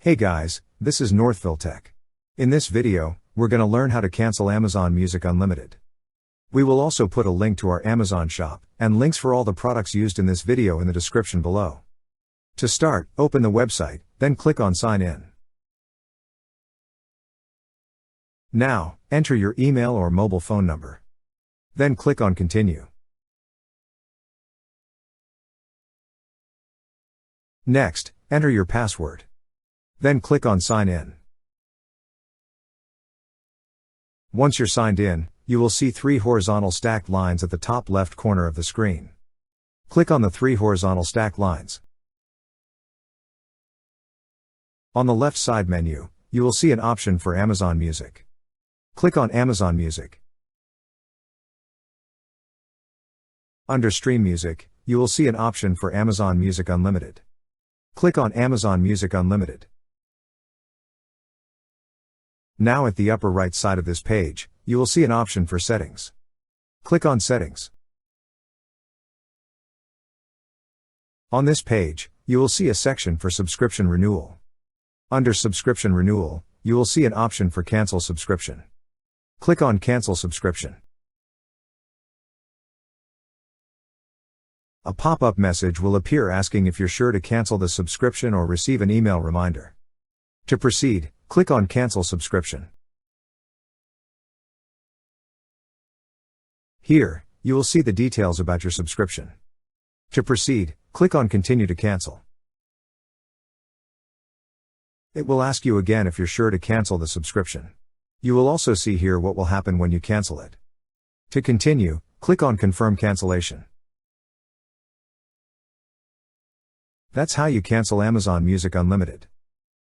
Hey guys, this is Northville Tech. In this video, we're going to learn how to cancel Amazon Music Unlimited. We will also put a link to our Amazon shop, and links for all the products used in this video in the description below. To start, open the website, then click on Sign In. Now, enter your email or mobile phone number. Then click on Continue. Next, enter your password. Then click on Sign In. Once you're signed in, you will see 3 horizontal stacked lines at the top left corner of the screen. Click on the 3 horizontal stacked lines. On the left side menu, you will see an option for Amazon Music. Click on Amazon Music. Under Stream Music, you will see an option for Amazon Music Unlimited. Click on Amazon Music Unlimited. Now at the upper right side of this page, you will see an option for Settings. Click on Settings. On this page, you will see a section for Subscription Renewal. Under Subscription Renewal, you will see an option for Cancel Subscription. Click on Cancel Subscription. A pop-up message will appear asking if you're sure to cancel the subscription or receive an email reminder. To proceed, click on Cancel Subscription. Here, you will see the details about your subscription. To proceed, click on Continue to cancel. It will ask you again if you're sure to cancel the subscription. You will also see here what will happen when you cancel it. To continue, click on Confirm Cancellation. That's how you cancel Amazon Music Unlimited.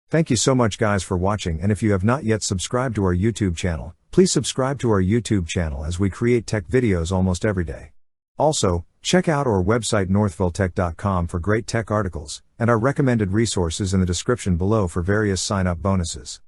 Thank you so much guys for watching, and if you have not yet subscribed to our YouTube channel, please subscribe to our YouTube channel as we create tech videos almost every day. Also, check out our website northvilletech.com for great tech articles, and our recommended resources in the description below for various sign-up bonuses.